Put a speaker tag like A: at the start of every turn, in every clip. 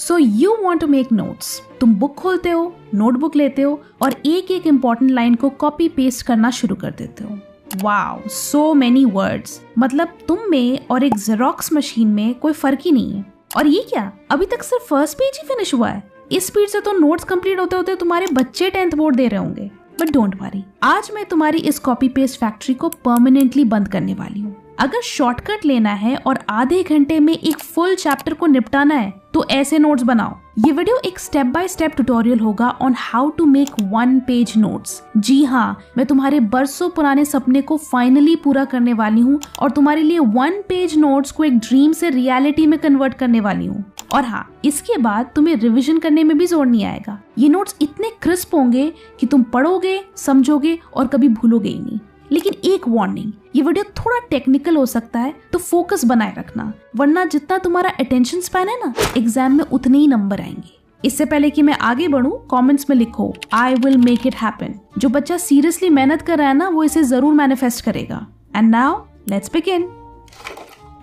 A: So you want to make notes. तुम book खोलते हो, नोटबुक लेते हो और एक एक इम्पॉर्टेंट लाइन को कॉपी पेस्ट करना शुरू कर देते हो। Wow, so many words. मतलब तुम में और एक जेरोक्स मशीन में कोई फर्क ही नहीं है। और ये क्या, अभी तक सिर्फ फर्स्ट पेज ही फिनिश हुआ है। इस स्पीड से तो नोट्स कंप्लीट होते होते तुम्हारे बच्चे 10th बोर्ड दे रहे होंगे। बट डोंट वरी, आज मैं तुम्हारी इस कॉपी पेस्ट फैक्ट्री को परमानेंटली बंद करने वाली हूँ। अगर शॉर्टकट लेना है और आधे घंटे में एक फुल चैप्टर को निपटाना है तो ऐसे नोट्स बनाओ। ये वीडियो एक स्टेप बाय स्टेप ट्यूटोरियल होगा on how to make 1 page notes. जी हाँ, मैं तुम्हारे बरसों पुराने सपने को फाइनली पूरा करने वाली हूँ और तुम्हारे लिए 1 पेज नोट्स को एक ड्रीम से रियलिटी में कन्वर्ट करने वाली हूँ। और हाँ, इसके बाद तुम्हें रिवीजन करने में भी जोर नहीं आएगा। ये नोट्स इतने क्रिस्प होंगे कि तुम पढ़ोगे, समझोगे और कभी भूलोगे ही नहीं। लेकिन एक वार्निंग, ये वीडियो थोड़ा टेक्निकल हो सकता है तो फोकस बनाए रखना, वरना जितना तुम्हारा अटेंशन स्पैन है ना, एग्जाम में उतने ही नंबर आएंगे। इससे पहले कि मैं आगे बढ़ूं, कमेंट्स में लिखो I will make it happen. जो बच्चा सीरियसली मेहनत कर रहा है ना, वो इसे जरूर मैनिफेस्ट करेगा। And now let's begin.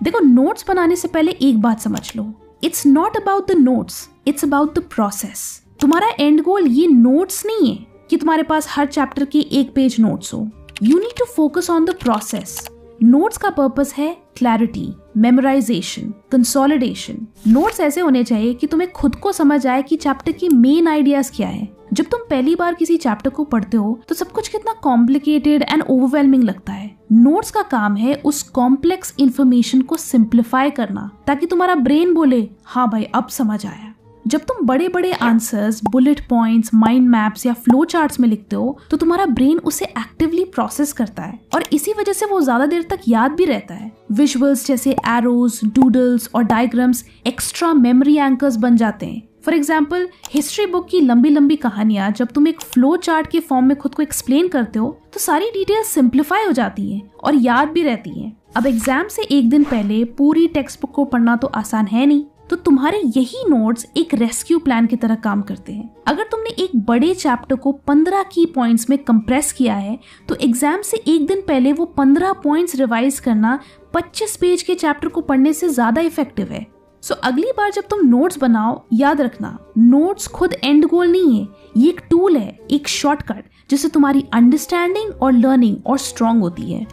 A: देखो, नोट्स बनाने से पहले एक बात समझ लो, it's not about the notes, it's about the process. तुम्हारा एंड गोल ये नोट्स नहीं है कि तुम्हारे पास हर चैप्टर के 1 पेज नोट्स हो। You need to focus on the process. Notes का पर्पस है क्लैरिटी, मेमोराइजेशन, कंसोलिडेशन। नोट्स ऐसे होने चाहिए कि तुम्हें खुद को समझ आए कि चैप्टर की मेन आइडियाज क्या है। जब तुम पहली बार किसी चैप्टर को पढ़ते हो तो सब कुछ कितना कॉम्प्लिकेटेड एंड ओवरवेलमिंग लगता है। नोट्स का काम है उस कॉम्प्लेक्स इंफॉर्मेशन को सिंप्लीफाई करना, ताकि तुम्हारा ब्रेन बोले हाँ भाई अब समझ आया। जब तुम बड़े बड़े answers, bullet points, mind maps या फ्लो चार्ट्स में लिखते हो तो तुम्हारा ब्रेन उसे एक्टिवली प्रोसेस करता है और इसी वजह से वो ज्यादा देर तक याद भी रहता है। विजुअल्स जैसे एरोज, डूडल्स और डायग्राम्स एक्स्ट्रा मेमोरी एंकर्स बन जाते हैं। फॉर एग्जाम्पल, हिस्ट्री बुक की लंबी लंबी कहानियां जब तुम एक फ्लो चार्ट के फॉर्म में खुद को एक्सप्लेन करते हो तो सारी डिटेल्स सिंप्लीफाई हो जाती हैं और याद भी रहती हैं। अब एग्जाम से एक दिन पहले पूरी टेक्स्ट बुक को पढ़ना तो आसान है नहीं, तो तुम्हारे यही नोट्स एक रेस्क्यू प्लान की तरह काम करते हैं। अगर तुमने एक बड़े चैप्टर को 15 की पॉइंट्स में कंप्रेस किया है तो एग्जाम से एक दिन पहले वो 15 पॉइंट्स रिवाइज करना 25 पेज के चैप्टर को पढ़ने से ज्यादा इफेक्टिव है। सो अगली बार जब तुम नोट्स बनाओ, याद रखना नोट्स खुद एंड गोल नहीं है, ये एक टूल है, एक शॉर्टकट जिससे तुम्हारी अंडरस्टैंडिंग और लर्निंग और स्ट्रांग होती है।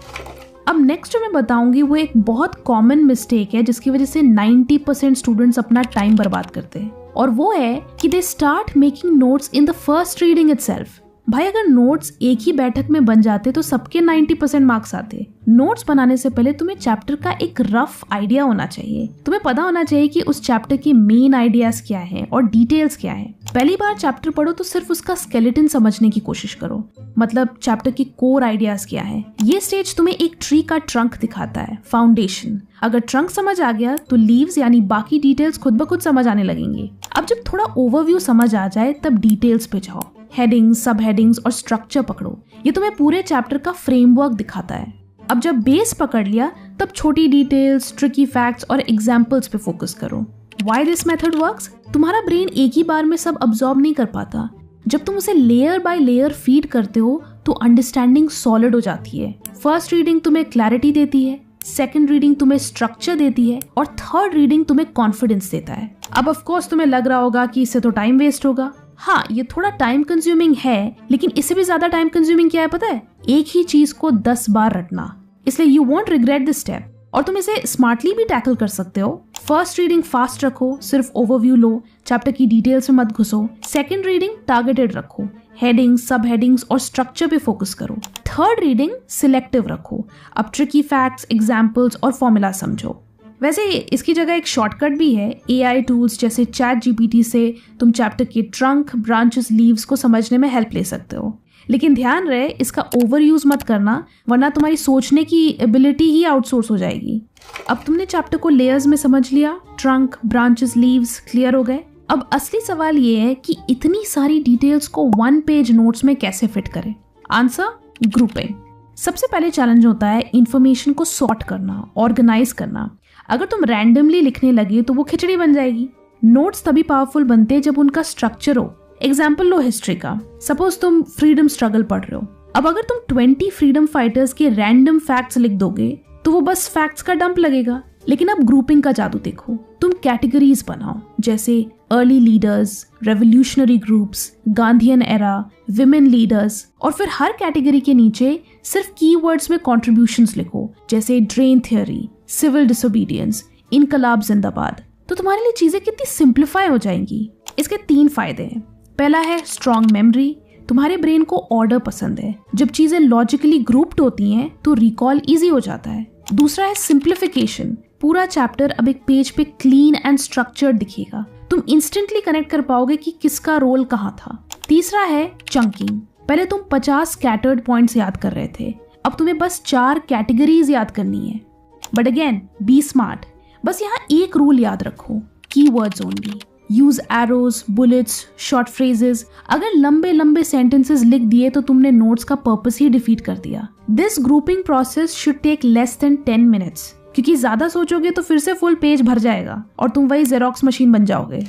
A: अब नेक्स्ट जो मैं बताऊंगी वो एक बहुत कॉमन मिस्टेक है जिसकी वजह से 90% स्टूडेंट्स अपना टाइम बर्बाद करते हैं, और वो है कि they start making notes in the first reading itself. भाई, अगर नोट्स एक ही बैठक में बन जाते तो सबके 90% मार्क्स आते। नोट्स बनाने से पहले तुम्हें चैप्टर का एक रफ आइडिया होना चाहिए। तुम्हें पता होना चाहिए कि उस चैप्टर की मेन आइडियाज क्या है और डिटेल्स क्या है। पहली बार चैप्टर पढ़ो तो सिर्फ उसका स्केलेटन समझने की कोशिश करो, मतलब चैप्टर की कोर आइडियाज क्या है। ये स्टेज तुम्हें एक ट्री का ट्रंक दिखाता है, फाउंडेशन। अगर ट्रंक समझ आ गया तो लीव्स यानी बाकी डिटेल्स खुद ब खुद समझ आने लगेंगी। अब जब थोड़ा ओवरव्यू समझ आ जाए तब डिटेल्स पे जाओ, हेडिंग्स, सब हेडिंग्स और स्ट्रक्चर पकड़ो। ये तुम्हें पूरे चैप्टर का फ्रेमवर्क दिखाता है। अब जब बेस पकड़ लिया तब छोटी डिटेल्स, ट्रिकी फैक्ट्स और एग्जाम्पल्स पे फोकस करो। Why this method works? तुम्हारा ब्रेन एक ही बार में सब अब्सॉर्ब नहीं कर पाता। जब तुम उसे लेयर बाय लेयर फीड करते हो तो अंडरस्टैंडिंग सॉलिड हो जाती है। फर्स्ट रीडिंग तुम्हें क्लैरिटी देती है, सेकंड रीडिंग तुम्हें स्ट्रक्चर देती है और थर्ड रीडिंग तुम्हें कॉन्फिडेंस देता है। अब ऑफ कोर्स तुम्हें लग रहा होगा कि इससे तो टाइम वेस्ट होगा। हाँ, ये थोड़ा टाइम कंज्यूमिंग है, लेकिन इससे भी ज्यादा टाइम कंज्यूमिंग क्या है पता है? एक ही चीज को 10 बार रटना। इसलिए you want regret this step. और तुम इसे स्मार्टली भी टैकल कर सकते हो। फर्स्ट रीडिंग फास्ट रखो, सिर्फ ओवरव्यू लो, चैप्टर की डिटेल्स में मत घुसो। सेकंड रीडिंग टारगेटेड रखो, हेडिंग्स, सब हेडिंग्स और स्ट्रक्चर पे फोकस करो। थर्ड रीडिंग सिलेक्टिव रखो, अब ट्रिकी फैक्ट्स, एग्जाम्पल्स और फॉर्मूला समझो। वैसे इसकी जगह एक शॉर्टकट भी है। AI टूल्स जैसे ChatGPT से तुम चैप्टर के ट्रंक, ब्रांचेस, लीव्स को समझने में हेल्प ले सकते हो। लेकिन ध्यान रहे, इसका ओवर यूज मत करना, वरना तुम्हारी सोचने की एबिलिटी ही आउटसोर्स हो जाएगी। अब तुमने चैप्टर को लेयर्स में समझ लिया, ट्रंक, ब्रांचेस, लीव्स क्लियर हो गए। अब असली सवाल ये है कि इतनी सारी डिटेल्स को 1 पेज नोट्स में कैसे फिट करें। Answer, grouping. सबसे पहले चैलेंज होता है इंफॉर्मेशन को सॉर्ट करना, ऑर्गेनाइज करना। अगर तुम रैंडमली लिखने लगे तो वो खिचड़ी बन जाएगी। नोट्स तभी पावरफुल बनते हैं जब उनका स्ट्रक्चर हो। एग्जाम्पल लो हिस्ट्री का। सपोज तुम फ्रीडम स्ट्रगल पढ़ रहे हो। अब अगर तुम 20 फ्रीडम फाइटर्स के रैंडम फैक्ट्स लिख दोगे तो वो बस फैक्ट्स का डंप लगेगा। लेकिन अब ग्रुपिंग का जादू देखो। तुम कैटेगरीज बनाओ, जैसे early leaders, revolutionary groups, Gandhian era, women leaders, और फिर हर कैटेगरी के नीचे सिर्फ कीवर्ड्स में कॉन्ट्रीब्यूशंस लिखो, जैसे ड्रेन थ्योरी, सिविल डिसोबीडियंस, इनकलाब जिंदाबाद। तो तुम्हारे लिए चीजें कितनी सिंप्लीफाई हो जाएंगी। इसके 3 फायदे हैं। पहला है स्ट्रॉन्ग मेमोरी। तुम्हारे ब्रेन को ऑर्डर पसंद है। जब चीजें लॉजिकली ग्रुप्ड होती हैं तो रिकॉल इजी हो जाता है। दूसरा है सिंप्लीफिकेशन। पूरा चैप्टर अब एक पेज पे क्लीन एंड स्ट्रक्चर्ड दिखेगा। तुम इंस्टेंटली कनेक्ट कर पाओगे कि किसका रोल कहाँ था। तीसरा है चंकिंग। पहले तुम 50 स्कैटर्ड पॉइंट्स याद कर रहे थे, अब तुम्हें बस 4 कैटेगरीज याद करनी है। But again be smart. बस यहाँ एक रूल याद रखो, keywords only. Use arrows, bullets, short phrases. अगर लंबे लंबे सेंटेंसेस लिख दिए तो तुमने नोट्स का पर्पस ही डिफीट कर दिया। This grouping process should take less than 10 minutes, क्योंकि ज्यादा सोचोगे तो फिर से फुल पेज भर जाएगा और तुम वही जेरोक्स मशीन बन जाओगे।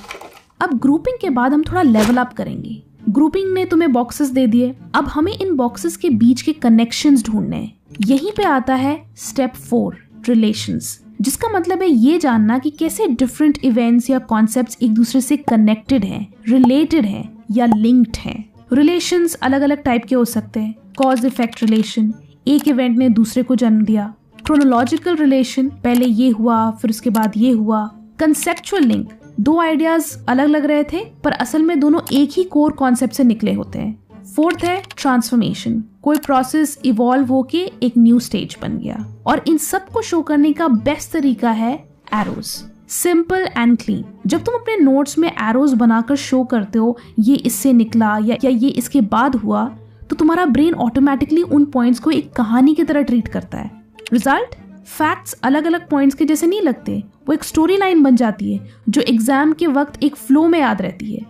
A: अब ग्रुपिंग के बाद हम थोड़ा लेवल अप करेंगे। ग्रुपिंग ने तुम्हें बॉक्सेस दे दिए, अब हमें इन बॉक्सेस के बीच के कनेक्शंस ढूंढने हैं। यहीं पे आता है स्टेप 4, रिलेशंस, जिसका मतलब है ये जानना कि कैसे डिफरेंट इवेंट्स या कॉन्सेप्ट्स एक दूसरे से कनेक्टेड हैं, रिलेटेड हैं या लिंक्ड हैं। रिलेशंस अलग अलग टाइप के हो सकते हैं। कॉज इफेक्ट रिलेशन, एक इवेंट ने दूसरे को जन्म दिया। क्रोनोलॉजिकल रिलेशन, पहले ये हुआ फिर उसके बाद ये हुआ। कंसेप्चुअल लिंक, 2 आइडियाज अलग लग रहे थे पर असल में दोनों एक ही कोर कॉन्सेप्ट से निकले होते हैं। 4th है ट्रांसफॉर्मेशन, कोई प्रोसेस इवॉल्व होके एक न्यू स्टेज बन गया। और इन सब को शो करने का बेस्ट तरीका है एरोज, सिंपल एंड क्लीन। जब तुम अपने नोट्स में एरोज बनाकर शो करते हो, ये इससे निकला या ये इसके बाद हुआ, तो तुम्हारा ब्रेन ऑटोमेटिकली उन पॉइंट्स को एक कहानी की तरह ट्रीट करता है। रिजल्ट, फैक्ट्स अलग अलग पॉइंट्स के जैसे नहीं लगते, वो एक स्टोरी लाइन बन जाती है जो एग्जाम के वक्त एक फ्लो में याद रहती है।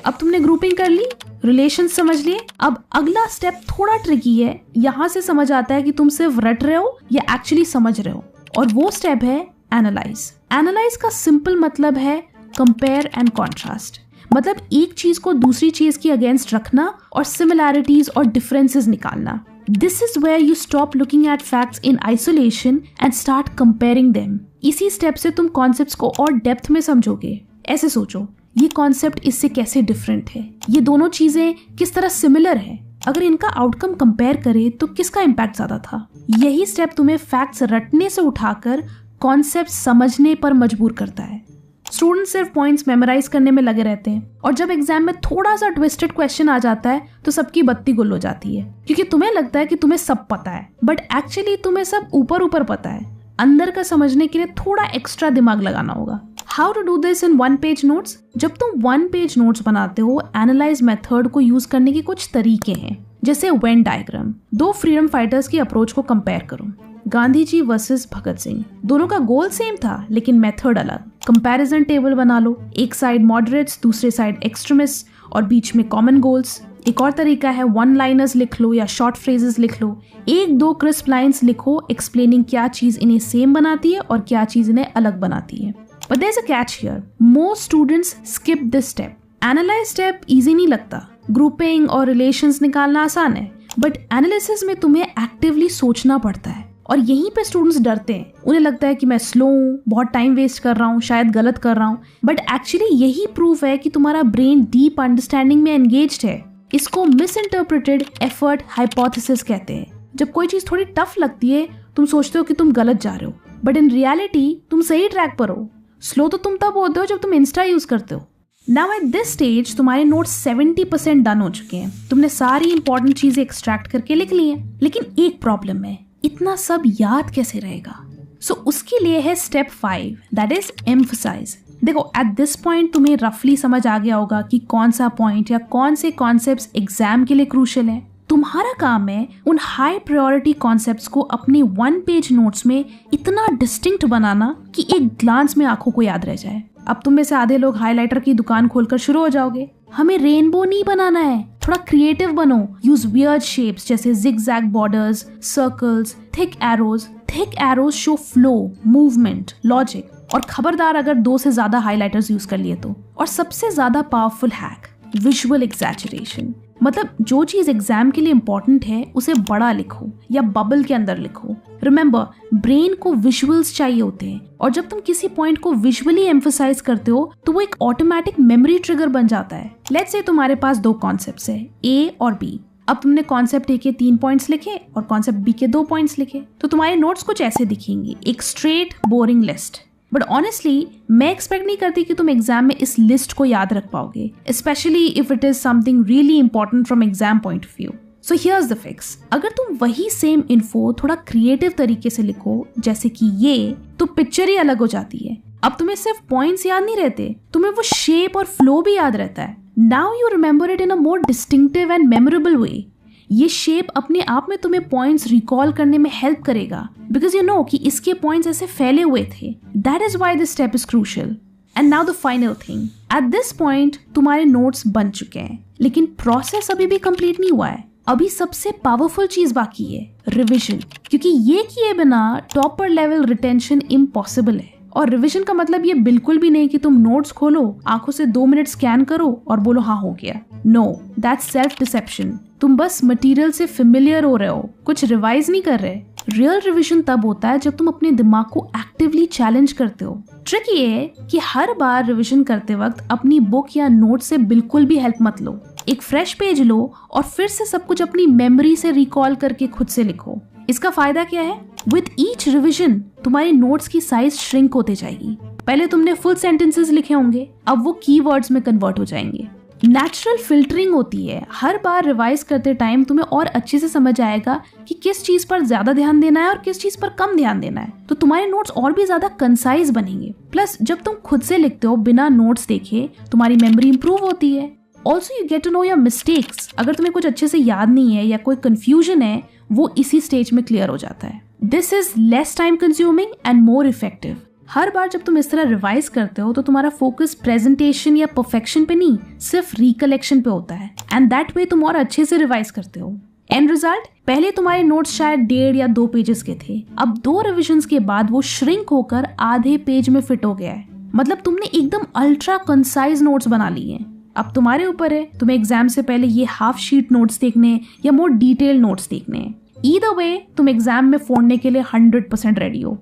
A: अब तुमने ग्रुपिंग कर ली, रिलेशन समझ लिए, अब अगला स्टेप थोड़ा ट्रिकी है। यहाँ से समझ आता है कि तुम सिर्फ रट रहे हो या एक्चुअली समझ रहे हो, और वो स्टेप है एनालाइज। एनालाइज का सिंपल मतलब है कंपेयर एंड कॉन्ट्रास्ट, मतलब एक चीज को दूसरी चीज के अगेंस्ट रखना और सिमिलैरिटीज और डिफरेंसेस निकालना। This is where you stop looking at facts in isolation and start comparing them. इसी स्टेप से तुम कॉन्सेप्ट्स को और डेप्थ में समझोगे। ऐसे सोचो, ये कॉन्सेप्ट इससे कैसे डिफरेंट है, ये दोनों चीजें किस तरह सिमिलर है, अगर इनका आउटकम कंपेयर करें तो किसका इम्पैक्ट ज्यादा था। यही स्टेप तुम्हें फैक्ट्स रटने से उठाकर कॉन्सेप्ट समझने पर मजबूर करता है। स्टूडेंट सिर्फ पॉइंट्स मेमोराइज करने में लगे रहते हैं, और जब एग्जाम में थोड़ा सा ट्विस्टेड क्वेश्चन आ जाता है तो सबकी बत्ती गुल हो जाती है, क्योंकि तुम्हें लगता है कि तुम्हें सब पता है, बट एक्चुअली तुम्हें सब ऊपर ऊपर पता है। अंदर का समझने के लिए थोड़ा एक्स्ट्रा दिमाग लगाना होगा। How to do this in 1 page notes? जब तुम 1 पेज नोट्स बनाते हो, एनालाइज मेथड को यूज करने के कुछ तरीके हैं, जैसे वेन डायग्राम। 2 फ्रीडम फाइटर्स की अप्रोच को कंपेयर करो, गांधी जी वर्सेस भगत सिंह। दोनों का गोल सेम था लेकिन मेथड अलग। कंपैरिजन टेबल बना लो, एक साइड मॉडरेट्स, दूसरे साइड एक्सट्रीमिस्ट और बीच में कॉमन गोल्स। एक और तरीका है 1 लाइनर्स लिख लो या शॉर्ट फ्रेजेस लिख लो। 1-2 क्रिस्प लाइंस लिखो एक्सप्लेनिंग क्या चीज इन्हें सेम बनाती है और क्या चीज इन्हें अलग बनाती है। But there is a catch here, most students skip this step. Analyse step easy नहीं लगता, ग्रुपिंग और रिलेशंस निकालना आसान है, बट एनालिसिस में तुम्हें एक्टिवली सोचना पड़ता है, और यहीं पे स्टूडेंट्स डरते हैं। उन्हें लगता है कि मैं स्लो हूँ, बहुत टाइम वेस्ट कर रहा हूँ, शायद गलत कर रहा हूँ, बट एक्चुअली यही प्रूफ है कि तुम्हारा ब्रेन डीप अंडरस्टैंडिंग में एंगेज्ड है। इसको मिस इंटरप्रिटेड एफर्ट हाइपोथेसिस कहते हैं। जब कोई चीज थोड़ी टफ लगती है, तुम सोचते हो कि तुम गलत जा रहे हो, बट इन रियलिटी तुम सही ट्रैक पर हो। स्लो तो तुम तब होते हो जब तुम इंस्टा यूज करते हो। नाउ एट दिस स्टेज तुम्हारे नोट्स 70% डन हो चुके हैं। तुमने सारी इंपॉर्टेंट चीजें एक्सट्रैक्ट करके लिख ली हैं, लेकिन एक प्रॉब्लम है, इतना सब याद कैसे रहेगा? सो उसके लिए है स्टेप 5, दैट इज एम्फसाइज। देखो, एट दिस पॉइंट तुम्हें रफली समझ आ गया होगा कि कौन सा पॉइंट या कौन से कॉन्सेप्ट्स एग्जाम के लिए क्रूशियल है। तुम्हारा काम है उन हाई प्रायोरिटी कॉन्सेप्ट्स को अपने 1 पेज नोट्स में इतना डिस्टिंक्ट बनाना कि एक ग्लांस में आंखों को याद रह जाए। अब तुम में से आधे लोग हाइलाइटर की दुकान खोलकर शुरू हो जाओगे। हमें रेनबो नहीं बनाना है, थोड़ा क्रिएटिव बनो। यूज वियर्ड शेप्स जैसे zigzag borders, circles, thick arrows. Thick arrows show flow, movement, logic, और खबरदार अगर 2 से ज्यादा हाइलाइटर्स यूज कर लिए तो। और सबसे ज्यादा पावरफुल हैक, विजुअल एग्जैजरेशन। मतलब जो चीज एग्जाम के लिए इंपॉर्टेंट है उसे बड़ा लिखो या बबल के अंदर लिखो। रिमेंबर, ब्रेन को विजुअल्स चाहिए होते हैं और जब तुम किसी पॉइंट को विजुअली एम्फसाइज करते हो तो वो एक ऑटोमेटिक मेमोरी ट्रिगर बन जाता है। लेट्स से तुम्हारे पास 2 कॉन्सेप्ट्स है, ए और बी। अब तुमने कॉन्सेप्ट ए के 3 पॉइंट्स लिखे और कॉन्सेप्ट बी के 2 पॉइंट्स लिखे, तो तुम्हारे नोट्स कुछ ऐसे दिखेंगे, एक straight boring list. But honestly मैं एक्सपेक्ट नहीं करती कि तुम एग्जाम में इस लिस्ट को याद रख पाओगे, specially if it is something really important from exam point of view. So here's the fix, अगर तुम वही सेम इन्फो थोड़ा क्रिएटिव तरीके से लिखो, जैसे कि ये, तो पिक्चर ही अलग हो जाती है। अब तुम्हें सिर्फ पॉइंट्स याद नहीं रहते, तुम्हें वो शेप और फ्लो भी याद रहता है। Now you remember it in a more distinctive and memorable way. ये शेप अपने आप में तुम्हें पॉइंट्स रिकॉल करने में हेल्प करेगा, बिकॉज यू नो कि इसके पॉइंट्स ऐसे फैले हुए थे। That is why this step is crucial. And now the final thing, at this point तुम्हारे नोट्स बन चुके हैं, लेकिन प्रोसेस अभी भी कंप्लीट नहीं हुआ है। अभी सबसे पावरफुल चीज बाकी है, रिविजन, क्योंकि ये किए बिना टॉपर लेवल रिटेंशन इम्पॉसिबल है। और रिविजन का मतलब ये बिल्कुल भी नहीं कि तुम नोट्स खोलो, आंखों से 2 मिनट स्कैन करो और बोलो हाँ हो गया। No, that's self deception. तुम बस मटेरियल से फेमिलियर हो रहे हो, कुछ रिवाइज नहीं कर रहे। रियल रिविजन तब होता है जब तुम अपने दिमाग को एक्टिवली चैलेंज करते हो। ट्रिक ये है कि हर बार रिविजन करते वक्त अपनी बुक या नोट से बिल्कुल भी हेल्प मत लो। एक फ्रेश पेज लो और फिर से सब कुछ अपनी मेमोरी से रिकॉल करके खुद से लिखो। इसका फायदा क्या है? विद ईच रिविजन तुम्हारी नोट्स की साइज श्रिंक होते जाएगी। पहले तुमने फुल सेंटेंसेस लिखे होंगे, अब वो कीवर्ड्स में कन्वर्ट हो जाएंगे। नेचुरल फिल्टरिंग होती है। हर बार रिवाइज करते टाइम तुम्हें और अच्छे से समझ आएगा कि किस चीज पर ज्यादा ध्यान देना है और किस चीज पर कम ध्यान देना है, तो तुम्हारे नोट्स और भी ज्यादा कंसाइज बनेंगे। प्लस जब तुम खुद से लिखते हो बिना नोट्स देखे, तुम्हारी मेमोरी इंप्रूव होती है। Also you get to know your mistakes. अगर तुम्हें कुछ अच्छे से याद नहीं है या कोई कंफ्यूजन है, वो इसी स्टेज में क्लियर हो जाता है। This is less time consuming and more effective. हर बार जब तुम इस तरह रिवाइज करते हो तो तुम्हारा फोकस प्रेजेंटेशन या परफेक्शन पे नहीं, सिर्फ रिकलेक्शन पे होता है। एंड दैट वे तुम और अच्छे से रिवाइज करते हो। एंड रिजल्ट, पहले तुम्हारे नोट्स शायद 1.5 या 2 पेजेस के थे, अब 2 रिविजन्स के बाद वो श्रिंक होकर आधे पेज में फिट हो गया है। मतलब तुमने एकदम अल्ट्रा कंसाइज नोट्स बना लिए हैं। अब तुम्हारे ऊपर है, तुम्हें एग्जाम से पहले ये हाफ शीट नोट्स देखने या मोर डिटेल नोट्स देखने। ईदर वे तुम एग्जाम में फोड़ने के लिए 100% रेडी हो।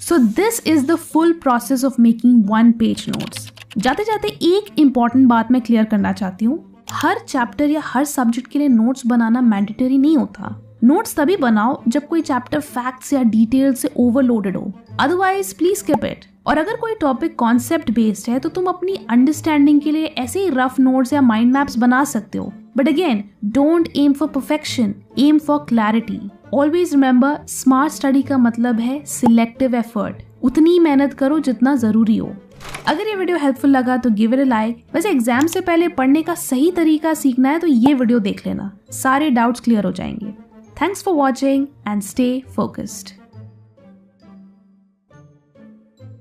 A: So this is the full process of making 1 page notes. जाते जाते एक इम्पॉर्टेंट बात मैं क्लियर करना चाहती हूँ, हर चैप्टर या हर सब्जेक्ट के लिए नोट्स बनाना मैंडेटरी नहीं होता। नोट्स तभी बनाओ जब कोई चैप्टर फैक्ट्स या डिटेल से ओवरलोडेड हो, अदरवाइज प्लीज स्किप इट। और अगर कोई टॉपिक कॉन्सेप्ट बेस्ड है तो तुम अपनी अंडरस्टैंडिंग के लिए ऐसे ही रफ नोट्स या माइंड मैप्स बना सकते हो। But again, don't aim for perfection, aim for clarity. Always remember, smart study का मतलब है सिलेक्टिव एफर्ट। उतनी मेहनत करो जितना जरूरी हो। अगर ये वीडियो हेल्पफुल लगा तो गिव इट अ लाइक। वैसे एग्जाम से पहले पढ़ने का सही तरीका सीखना है तो ये वीडियो देख लेना, सारे डाउट्स क्लियर हो जाएंगे। Thanks for watching and stay focused.